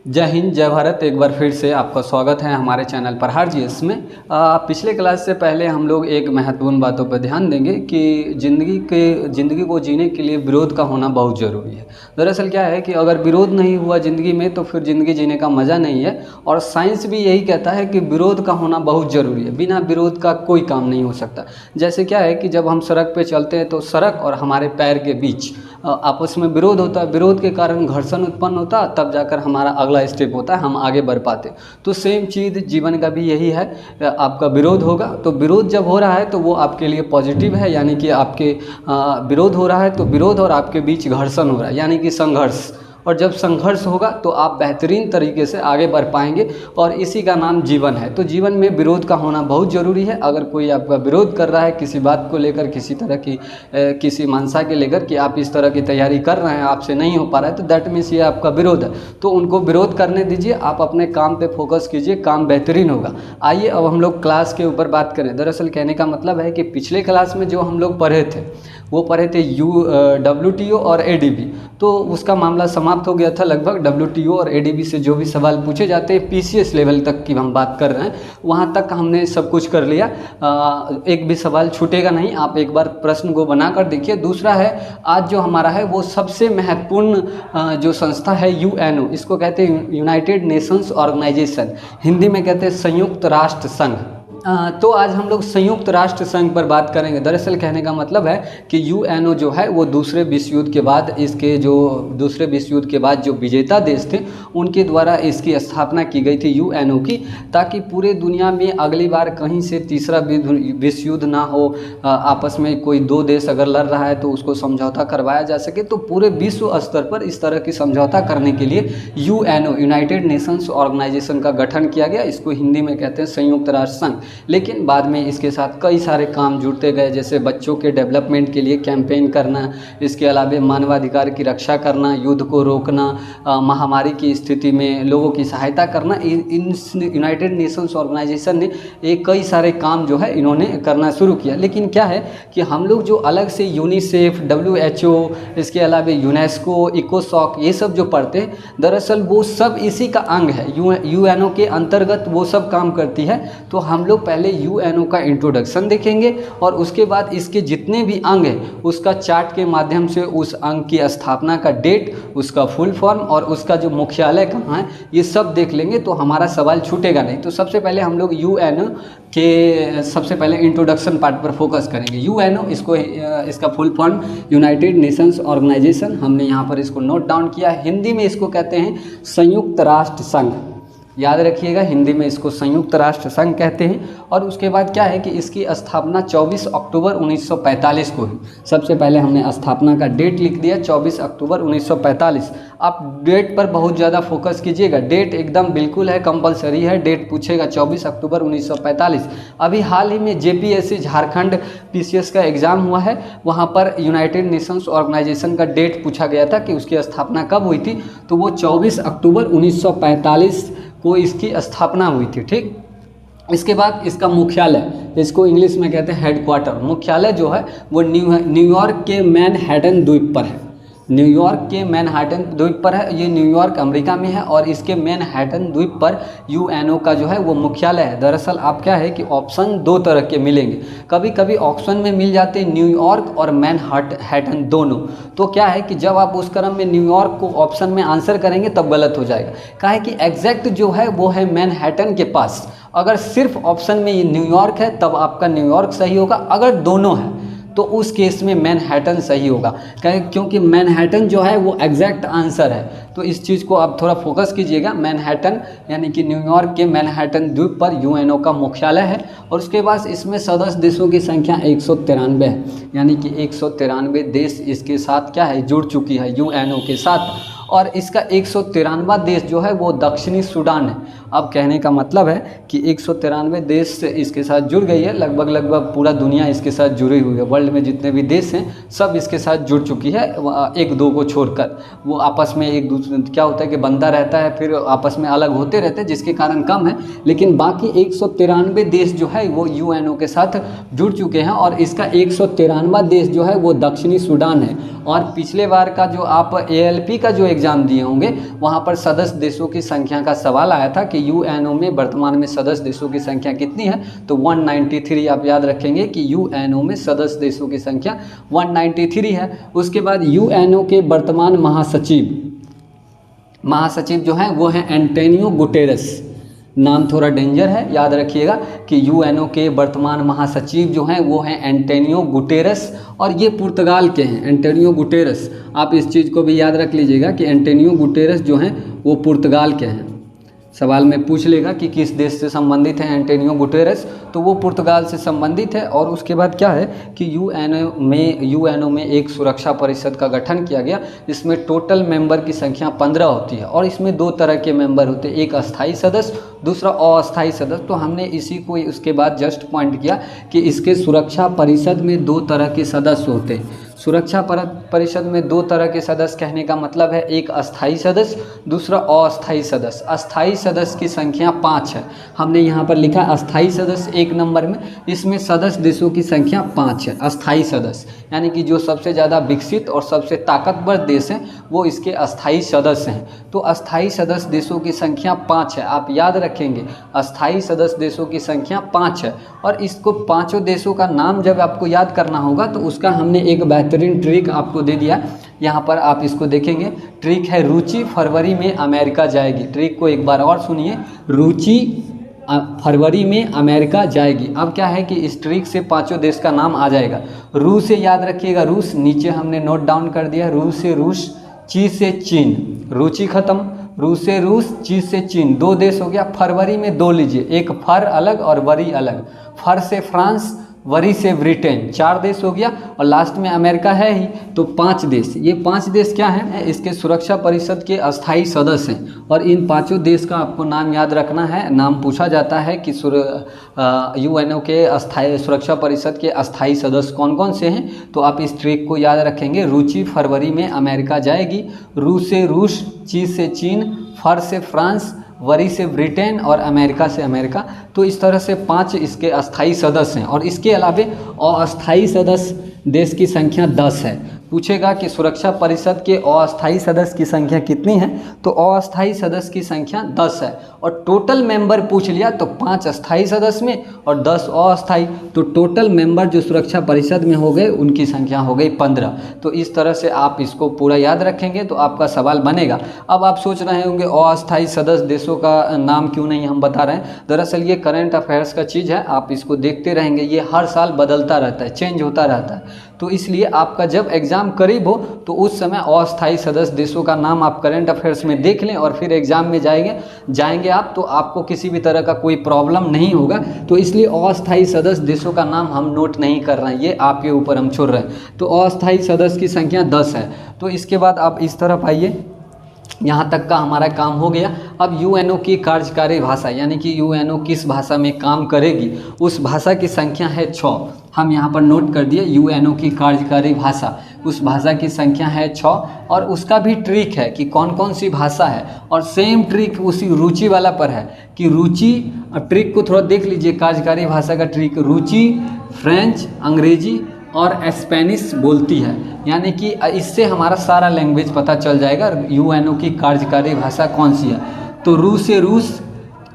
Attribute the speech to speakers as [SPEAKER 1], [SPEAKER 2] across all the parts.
[SPEAKER 1] जय हिंद जय भारत। एक बार फिर से आपका स्वागत है हमारे चैनल प्रहार जीएस में। पिछले क्लास से पहले हम लोग एक महत्वपूर्ण बातों पर ध्यान देंगे कि ज़िंदगी को जीने के लिए विरोध का होना बहुत ज़रूरी है। दरअसल क्या है कि अगर विरोध नहीं हुआ ज़िंदगी में तो फिर ज़िंदगी जीने का मज़ा नहीं है। और साइंस भी यही कहता है कि विरोध का होना बहुत ज़रूरी है, बिना विरोध का कोई काम नहीं हो सकता। जैसे क्या है कि जब हम सड़क पे चलते हैं तो सड़क और हमारे पैर के बीच आपस में विरोध होता है, विरोध के कारण घर्षण उत्पन्न होता है, तब जाकर हमारा अगला स्टेप होता है, हम आगे बढ़ पाते। तो सेम चीज़ जीवन का भी यही है, आपका विरोध होगा तो विरोध जब हो रहा है तो वो आपके लिए पॉजिटिव है, यानी कि आपके विरोध हो रहा है तो विरोध और आपके बीच घर्षण हो रहा है यानी कि संघर्ष। और जब संघर्ष होगा तो आप बेहतरीन तरीके से आगे बढ़ पाएंगे और इसी का नाम जीवन है। तो जीवन में विरोध का होना बहुत ज़रूरी है। अगर कोई आपका विरोध कर रहा है किसी बात को लेकर, किसी तरह की किसी मंशा के लेकर कि आप इस तरह की तैयारी कर रहे हैं, आपसे नहीं हो पा रहा है, तो दैट मीन्स ये आपका विरोध है। तो उनको विरोध करने दीजिए, आप अपने काम पे फोकस कीजिए, काम बेहतरीन होगा। आइए अब हम लोग क्लास के ऊपर बात करें। दरअसल कहने का मतलब है कि पिछले क्लास में जो हम लोग पढ़े थे वो पढ़े थे WTO और ADB, तो उसका मामला समाप्त हो गया था लगभग। WTO और ADB से जो भी सवाल पूछे जाते हैं PCS लेवल तक की हम बात कर रहे हैं, वहाँ तक हमने सब कुछ कर लिया। एक भी सवाल छूटेगा नहीं, आप एक बार प्रश्न को बना कर देखिए। दूसरा है आज जो हमारा है वो सबसे महत्वपूर्ण जो संस्था है UNO, इसको कहते हैं यूनाइटेड नेशंस ऑर्गेनाइजेशन, हिंदी में कहते हैं संयुक्त राष्ट्र संघ। तो आज हम लोग संयुक्त राष्ट्र संघ पर बात करेंगे। दरअसल कहने का मतलब है कि UNO जो है वो दूसरे विश्व युद्ध के बाद दूसरे विश्व युद्ध के बाद जो विजेता देश थे उनके द्वारा इसकी स्थापना की गई थी UNO की, ताकि पूरे दुनिया में अगली बार कहीं से तीसरा विश्व युद्ध ना हो। आपस में कोई दो देश अगर लड़ रहा है तो उसको समझौता करवाया जा सके। तो पूरे विश्व स्तर पर इस तरह की समझौता करने के लिए UNO यूनाइटेड नेशंस ऑर्गेनाइजेशन का गठन किया गया। इसको हिंदी में कहते हैं संयुक्त राष्ट्र संघ। लेकिन बाद में इसके साथ कई सारे काम जुड़ते गए, जैसे बच्चों के डेवलपमेंट के लिए कैंपेन करना, इसके अलावा मानवाधिकार की रक्षा करना, युद्ध को रोकना, महामारी की स्थिति में लोगों की सहायता करना। इन यूनाइटेड नेशंस ऑर्गेनाइजेशन ने कई सारे काम जो है इन्होंने करना शुरू किया। लेकिन क्या है कि हम लोग जो अलग से यूनिसेफ, WHO, इसके अलावा यूनेस्को, इकोसॉक, ये सब जो पढ़ते हैं दरअसल वो सब इसी का अंग है। UNO के अंतर्गत वो सब काम करती है। तो हम लोग पहले UNO का इंट्रोडक्शन देखेंगे और उसके बाद इसके जितने भी अंग हैं उसका चार्ट के माध्यम से उस अंग की स्थापना का डेट, उसका फुल फॉर्म और उसका जो मुख्यालय कहाँ है ये सब देख लेंगे, तो हमारा सवाल छूटेगा नहीं। तो सबसे पहले हम लोग UNO के सबसे पहले इंट्रोडक्शन पार्ट पर फोकस करेंगे। UNO इसका full form United Nations Organisation, हमने यहाँ पर इसको नोट डाउन किया। हिंदी में इसको कहते हैं संयुक्त राष्ट्र संघ, याद रखिएगा, हिंदी में इसको संयुक्त राष्ट्र संघ कहते हैं। और उसके बाद क्या है कि इसकी स्थापना 24 अक्टूबर 1945 को हुई। सबसे पहले हमने स्थापना का डेट लिख दिया 24 अक्टूबर 1945। आप डेट पर बहुत ज़्यादा फोकस कीजिएगा, डेट एकदम बिल्कुल है, कंपलसरी है, डेट पूछेगा 24 अक्टूबर 1945। अभी हाल ही में JPSC झारखंड PCS का एग्ज़ाम हुआ है, वहाँ पर यूनाइटेड नेशंस ऑर्गेनाइजेशन का डेट पूछा गया था कि उसकी स्थापना कब हुई थी, तो वो 24 अक्टूबर 1945 को इसकी स्थापना हुई थी। ठीक, इसके बाद इसका मुख्यालय, इसको इंग्लिश में कहते हैं हेडक्वार्टर, मुख्यालय जो है वो न्यूयॉर्क के मैनहट्टन द्वीप पर है। न्यूयॉर्क के मैनहट्टन द्वीप पर है, ये न्यूयॉर्क अमेरिका में है और इसके मैनहट्टन द्वीप पर UNO का जो है वो मुख्यालय है। दरअसल आप क्या है कि ऑप्शन दो तरह के मिलेंगे, कभी कभी ऑप्शन में मिल जाते हैं न्यूयॉर्क और मैनहट्टन दोनों। तो क्या है कि जब आप उस क्रम में न्यूयॉर्क को ऑप्शन में आंसर करेंगे तब गलत हो जाएगा, क्या है कि एग्जैक्ट जो है वो है मैनहट्टन के पास। अगर सिर्फ ऑप्शन में ये न्यूयॉर्क है तब आपका न्यूयॉर्क सही होगा, अगर दोनों है तो उस केस में मैनहट्टन सही होगा, क्योंकि मैनहट्टन जो है वो एग्जैक्ट आंसर है। तो इस चीज़ को आप थोड़ा फोकस कीजिएगा। मैनहट्टन यानी कि न्यूयॉर्क के मैनहट्टन द्वीप पर UNO का मुख्यालय है। और उसके बाद इसमें सदस्य देशों की संख्या 193 है, यानी कि 193 देश इसके साथ क्या है जुड़ चुकी है UNO के साथ। और इसका 193वां देश जो है वो दक्षिणी सूडान है। अब कहने का मतलब है कि 193 देश से इसके साथ जुड़ गई है, लगभग पूरा दुनिया इसके साथ जुड़ी हुई है। वर्ल्ड में जितने भी देश हैं सब इसके साथ जुड़ चुकी है, एक दो को छोड़कर। वो आपस में एक दूसरे क्या होता है कि बनता रहता है, फिर आपस में अलग होते रहते हैं, जिसके कारण कम है। लेकिन बाकी 193 देश जो है वो यूएनओ के साथ जुड़ चुके हैं, और इसका 193वां देश जो है वो दक्षिणी सूडान है। और पिछले बार का जो आप ALP का जो एग्ज़ाम दिए होंगे वहाँ पर सदस्य देशों की संख्या का सवाल आया था कि यूएनओ में वर्तमान में सदस्य देशों की संख्या कितनी है, तो 193 आप याद रखेंगे कि यूएनओ में सदस्य देशों की संख्या 193 है। उसके बाद यूएनओ के वर्तमान महासचिव जो हैं वो हैं एंटोनियो गुटेरेस। नाम थोड़ा डेंजर है, याद रखिएगा कि यूएनओ के वर्तमान महासचिव जो हैं वो हैं एंटोनियो गुटेरेस, और ये पुर्तगाल के हैं। एंटोनियो गुटेरेस, आप इस चीज़ को भी याद रख लीजिएगा कि एंटोनियो गुटेरेस जो हैं वो पुर्तगाल के हैं। सवाल में पूछ लेगा कि किस देश से संबंधित है एंटोनियो गुटेरेस, तो वो पुर्तगाल से संबंधित है। और उसके बाद क्या है कि यूएनओ में एक सुरक्षा परिषद का गठन किया गया, इसमें टोटल मेंबर की संख्या 15 होती है, और इसमें दो तरह के मेंबर होते हैं, एक अस्थायी सदस्य, दूसरा अस्थायी सदस्य। तो हमने इसी को उसके बाद जस्ट पॉइंट किया कि इसके सुरक्षा परिषद में दो तरह के सदस्य होते हैं। सुरक्षा परिषद में दो तरह के सदस्य कहने का मतलब है, एक अस्थायी सदस्य, दूसरा अस्थायी सदस्य। अस्थायी सदस्य की संख्या 5 है, हमने यहाँ पर लिखा अस्थायी सदस्य 1 नंबर में, इसमें सदस्य देशों की संख्या 5 है। अस्थायी सदस्य यानी कि जो सबसे ज़्यादा विकसित और सबसे ताकतवर देश हैं वो इसके अस्थायी सदस्य हैं। तो अस्थायी सदस्य देशों की संख्या 5 है, आप याद रखेंगे अस्थायी सदस्य देशों की संख्या 5 है। और इसको पाँचों देशों का नाम जब आपको याद करना होगा तो उसका हमने एक बेहतरीन ट्रिक आपको दे दिया, यहाँ पर आप इसको देखेंगे। ट्रिक है रुचि फरवरी में अमेरिका जाएगी। ट्रिक को एक बार और सुनिए, रुचि फरवरी में अमेरिका जाएगी। अब क्या है कि इस ट्रिक से पांचों देश का नाम आ जाएगा। रूस से याद रखिएगा, रूस नीचे हमने नोट डाउन कर दिया, रूस से रूस, ची से चीन, रुचि खत्म, रूस से रूस, ची से चीन, 2 देश हो गया। फरवरी में 2 लीजिए, एक फर अलग और वरी अलग, फर से फ्रांस, वरी से ब्रिटेन, 4 देश हो गया। और लास्ट में अमेरिका है ही, तो 5 देश। ये 5 देश क्या हैं, इसके सुरक्षा परिषद के अस्थायी सदस्य हैं। और इन पांचों देश का आपको नाम याद रखना है। नाम पूछा जाता है कि यूएनओ के अस्थायी सुरक्षा परिषद के अस्थायी सदस्य कौन कौन से हैं, तो आप इस ट्रिक को याद रखेंगे। रुचि फरवरी में अमेरिका जाएगी, रूस से रूस, ची से चीन, फर से फ्रांस, वरी से ब्रिटेन और अमेरिका से अमेरिका। तो इस तरह से 5 इसके अस्थायी सदस्य हैं। और इसके अलावे अस्थायी सदस्य देश की संख्या 10 है। पूछेगा कि सुरक्षा परिषद के अस्थायी सदस्य की संख्या कितनी है, तो अस्थायी सदस्य की संख्या 10 है। और टोटल मेंबर पूछ लिया तो 5 अस्थायी सदस्य में और 10 अस्थायी, तो टोटल मेंबर जो सुरक्षा परिषद में हो गए उनकी संख्या हो गई 15। तो इस तरह से आप इसको पूरा याद रखेंगे तो आपका सवाल बनेगा। अब आप सोच रहे होंगे अस्थायी सदस्य देशों का नाम क्यों नहीं हम बता रहे हैं। दरअसल ये करंट अफेयर्स का चीज़ है, आप इसको देखते रहेंगे, ये हर साल बदलता रहता है, चेंज होता रहता है। तो इसलिए आपका जब एग्ज़ाम करीब हो तो उस समय अस्थायी सदस्य देशों का नाम आप करंट अफेयर्स में देख लें, और फिर एग्ज़ाम में जाएंगे आप, तो आपको किसी भी तरह का कोई प्रॉब्लम नहीं होगा। तो इसलिए अस्थायी सदस्य देशों का नाम हम नोट नहीं कर रहे हैं, ये आपके ऊपर हम छोड़ रहे हैं। तो अस्थायी सदस्य की संख्या 10 है। तो इसके बाद आप इस तरफ आइए, यहाँ तक का हमारा काम हो गया। अब यूएनओ की कार्यकारी भाषा, यानी कि यूएनओ किस भाषा में काम करेगी, उस भाषा की संख्या है 6। हम यहाँ पर नोट कर दिए यूएनओ की कार्यकारी भाषा, उस भाषा की संख्या है 6। और उसका भी ट्रिक है कि कौन कौन सी भाषा है, और सेम ट्रिक उसी रुचि वाला पर है कि रुचि, ट्रिक को थोड़ा देख लीजिए। कार्यकारी भाषा का ट्रिक, रुचि फ्रेंच, अंग्रेजी और स्पेनिश बोलती है, यानी कि इससे हमारा सारा लैंग्वेज पता चल जाएगा यूएनओ की कार्यकारी भाषा कौन सी है। तो रूस से रूस,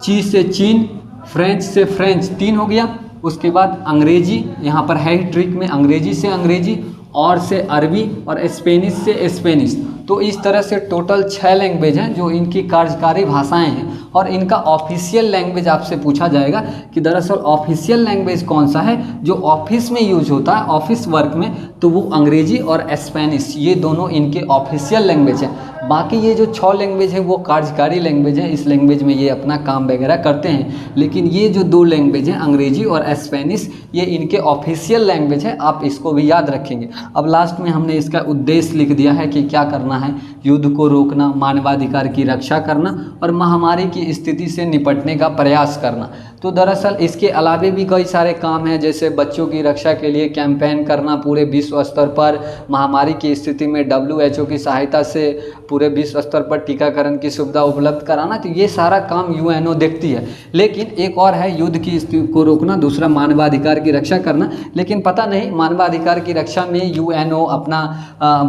[SPEAKER 1] ची से चीन, फ्रेंच से फ्रेंच, 3 हो गया। उसके बाद अंग्रेजी, यहाँ पर है ही ट्रिक में, अंग्रेजी से अंग्रेजी, और से अरबी, और स्पेनिश से स्पेनिश। तो इस तरह से टोटल 6 लैंग्वेज हैं जो इनकी कार्यकारी भाषाएं हैं। और इनका ऑफिशियल लैंग्वेज आपसे पूछा जाएगा कि दरअसल ऑफिशियल लैंग्वेज कौन सा है जो ऑफिस में यूज होता है, ऑफिस वर्क में, तो वो अंग्रेजी और स्पेनिश, ये दोनों इनके ऑफिशियल लैंग्वेज हैं। बाकी ये जो 6 लैंग्वेज है वो कार्यकारी लैंग्वेज है, इस लैंग्वेज में ये अपना काम वगैरह करते हैं। लेकिन ये जो 2 लैंग्वेज हैं, अंग्रेजी और स्पेनिश, ये इनके ऑफिशियल लैंग्वेज है, आप इसको भी याद रखेंगे। अब लास्ट में हमने इसका उद्देश्य लिख दिया है कि क्या करना है, युद्ध को रोकना, मानवाधिकार की रक्षा करना और महामारी की स्थिति से निपटने का प्रयास करना। तो दरअसल इसके अलावे भी कई सारे काम हैं, जैसे बच्चों की रक्षा के लिए कैंपेन करना पूरे विश्व स्तर पर, महामारी की स्थिति में WHO की सहायता से पूरे विश्व स्तर पर टीकाकरण की सुविधा उपलब्ध कराना। तो ये सारा काम UNO देखती है। लेकिन एक और है युद्ध की स्थिति को रोकना, दूसरा मानवाधिकार की रक्षा करना। लेकिन पता नहीं मानवाधिकार की रक्षा में UNO अपना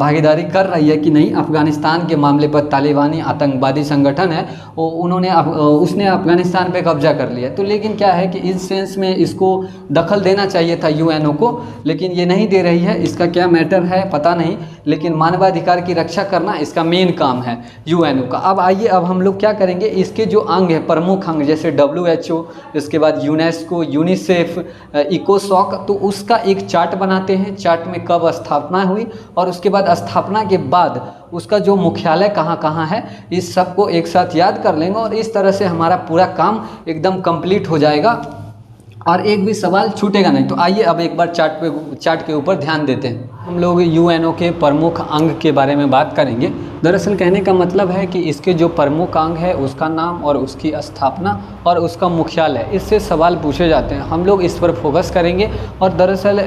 [SPEAKER 1] भागीदारी कर रही है कि नहीं। अफगानिस्तान के मामले पर तालिबानी आतंकवादी संगठन है, उसने अफगानिस्तान पे कब्जा कर लिया। तो लेकिन क्या है कि इस सेंस में इसको दखल देना चाहिए था UNO को, लेकिन ये नहीं दे रही है। इसका क्या मैटर है पता नहीं, लेकिन मानवाधिकार की रक्षा करना इसका मेन काम है UNO का। अब आइए, अब हम लोग क्या करेंगे, इसके जो अंग है, प्रमुख अंग, जैसे WHO, इसके बाद UNESCO, यूनिसेफ, इकोसॉक, तो उसका एक चार्ट बनाते हैं। चार्ट में कब स्थापना हुई और उसके बाद स्थापना के बाद उसका जो मुख्यालय कहाँ कहाँ है, इस सब को एक साथ याद कर लेंगे और इस तरह से हमारा पूरा काम एकदम कंप्लीट हो जाएगा और एक भी सवाल छूटेगा नहीं। तो आइए अब एक बार चार्ट के ऊपर ध्यान देते हैं। हम लोग UNO के प्रमुख अंग के बारे में बात करेंगे। दरअसल कहने का मतलब है कि इसके जो प्रमुख अंग है उसका नाम और उसकी स्थापना और उसका मुख्यालय, इससे सवाल पूछे जाते हैं। हम लोग इस पर फोकस करेंगे। और दरअसल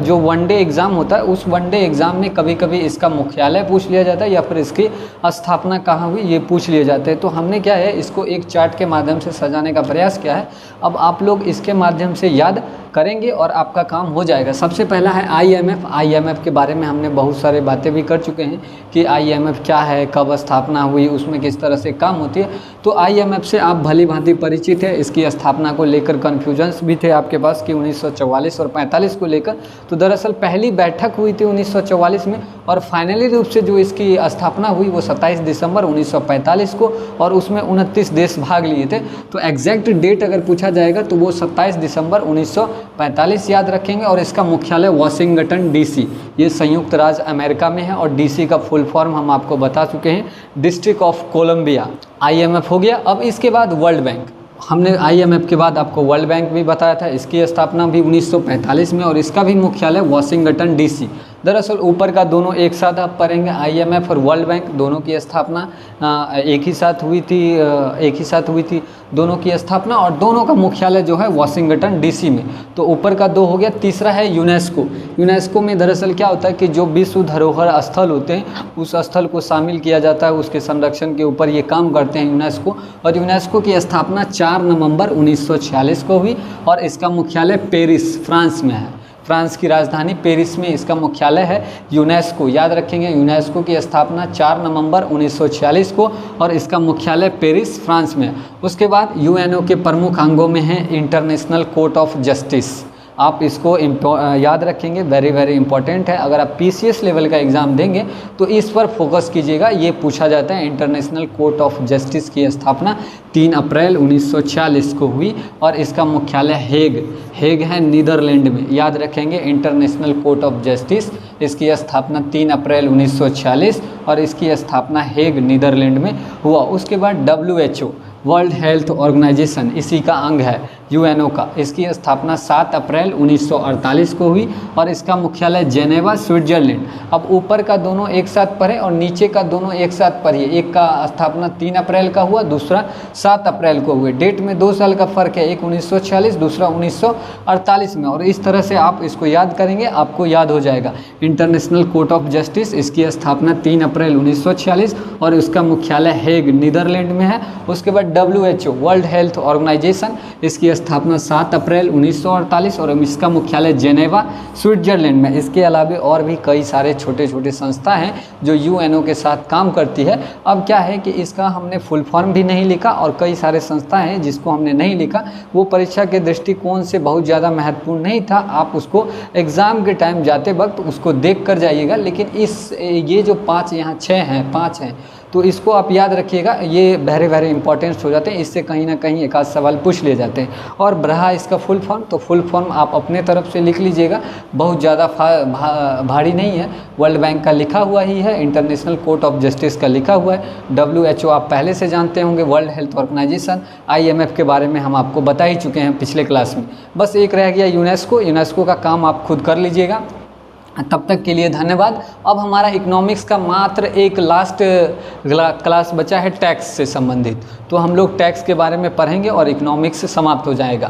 [SPEAKER 1] जो वनडे एग्ज़ाम होता है, उस वनडे एग्ज़ाम में कभी कभी इसका मुख्यालय पूछ लिया जाता है या फिर इसकी स्थापना कहाँ हुई ये पूछ लिया जाता है। तो हमने क्या है, इसको एक चार्ट के माध्यम से सजाने का प्रयास किया है। अब आप लोग इसके माध्यम से याद करेंगे और आपका काम हो जाएगा। सबसे पहला है IMF के बारे में हमने बहुत सारे बातें भी कर चुके हैं कि IMF क्या है, कब स्थापना हुई, उसमें किस तरह से काम होती है। तो IMF से आप भली भांति परिचित है। इसकी स्थापना को लेकर कन्फ्यूजन्स भी थे आपके पास कि 1944 और 45 को लेकर। तो दरअसल पहली बैठक हुई थी 1944 में और फाइनली रूप से जो इसकी स्थापना हुई वो 27 दिसंबर 1945 को, और उसमें 29 देश भाग लिए थे। तो एग्जैक्ट डेट अगर पूछा जाएगा तो वो 27 दिसंबर 1945 याद रखेंगे। और इसका मुख्यालय वाशिंगटन DC, ये संयुक्त राज्य अमेरिका में है। और DC का फुल फॉर्म हम आपको बता चुके हैं, डिस्ट्रिक्ट ऑफ कोलंबिया। IMF हो गया। अब इसके बाद वर्ल्ड बैंक, हमने IMF के बाद आपको वर्ल्ड बैंक भी बताया था। इसकी स्थापना भी 1945 में और इसका भी मुख्यालय वाशिंगटन DC। दरअसल ऊपर का दोनों एक साथ आप पढ़ेंगे, IMF और वर्ल्ड बैंक दोनों की स्थापना एक ही साथ हुई थी दोनों की स्थापना, और दोनों का मुख्यालय जो है वाशिंगटन DC में। तो ऊपर का दो हो गया। तीसरा है यूनेस्को में दरअसल क्या होता है कि जो विश्व धरोहर स्थल होते हैं उस स्थल को शामिल किया जाता है, उसके संरक्षण के ऊपर ये काम करते हैं यूनेस्को। और यूनेस्को की स्थापना 4 नवंबर 1946 को हुई और इसका मुख्यालय पेरिस, फ्रांस में है। फ्रांस की राजधानी पेरिस में इसका मुख्यालय है यूनेस्को। याद रखेंगे, यूनेस्को की स्थापना 4 नवंबर 1946 को और इसका मुख्यालय पेरिस, फ्रांस में है। उसके बाद UNO के प्रमुख अंगों में है इंटरनेशनल कोर्ट ऑफ जस्टिस। आप इसको याद रखेंगे, वेरी वेरी इंपॉर्टेंट है। अगर आप PCS लेवल का एग्ज़ाम देंगे तो इस पर फोकस कीजिएगा, ये पूछा जाता है। इंटरनेशनल कोर्ट ऑफ जस्टिस की स्थापना 3 अप्रैल 1946 को हुई और इसका मुख्यालय हेग है, नीदरलैंड में। याद रखेंगे, इंटरनेशनल कोर्ट ऑफ जस्टिस, इसकी स्थापना 3 अप्रैल 1946 और इसकी स्थापना हेग, नीदरलैंड में हुआ। उसके बाद WHO, वर्ल्ड हेल्थ ऑर्गेनाइजेशन, इसी का अंग है UNO का। इसकी स्थापना 7 अप्रैल 1948 को हुई और इसका मुख्यालय जेनेवा, स्विट्जरलैंड। अब ऊपर का दोनों एक साथ पढ़े और नीचे का दोनों एक साथ पढ़िए। एक का स्थापना 3 अप्रैल का हुआ, दूसरा 7 अप्रैल को हुए। डेट में 2 साल का फ़र्क है, एक 1946, दूसरा 1948 में। और इस तरह से आप इसको याद करेंगे, आपको याद हो जाएगा। इंटरनेशनल कोर्ट ऑफ जस्टिस, इसकी स्थापना 3 अप्रैल 1946 और इसका मुख्यालय हेग, नीदरलैंड में है। उसके बाद WHO, वर्ल्ड हेल्थ ऑर्गेनाइजेशन, इसकी स्थापना 7 अप्रैल 1948 और इसका मुख्यालय जेनेवा, स्विट्जरलैंड में। इसके अलावा और भी कई सारे छोटे छोटे संस्था हैं जो UNO के साथ काम करती है। अब क्या है कि इसका हमने फुल फॉर्म भी नहीं लिखा और कई सारे संस्था हैं जिसको हमने नहीं लिखा, वो परीक्षा के दृष्टिकोण से बहुत ज़्यादा महत्वपूर्ण नहीं था। आप उसको एग्ज़ाम के टाइम जाते वक्त उसको देख कर जाइएगा। लेकिन ये जो 5 यहाँ 6 हैं, 5 हैं, तो इसको आप याद रखिएगा, ये वेरी वेरी इंपॉर्टेंट हो जाते हैं। इससे कहीं ना कहीं एक आध सवाल पूछ लिए जाते हैं। और रहा इसका फुल फॉर्म, तो फुल फॉर्म आप अपने तरफ से लिख लीजिएगा, बहुत ज़्यादा भारी नहीं है। वर्ल्ड बैंक का लिखा हुआ ही है, इंटरनेशनल कोर्ट ऑफ जस्टिस का लिखा हुआ है, WHO आप पहले से जानते होंगे, वर्ल्ड हेल्थ ऑर्गेनाइजेशन, IMF के बारे में हम आपको बता ही चुके हैं पिछले क्लास में। बस एक रह गया यूनेस्को का काम आप खुद कर लीजिएगा। तब तक के लिए धन्यवाद। अब हमारा इकोनॉमिक्स का मात्र एक लास्ट क्लास बचा है टैक्स से संबंधित, तो हम लोग टैक्स के बारे में पढ़ेंगे और इकोनॉमिक्स समाप्त हो जाएगा।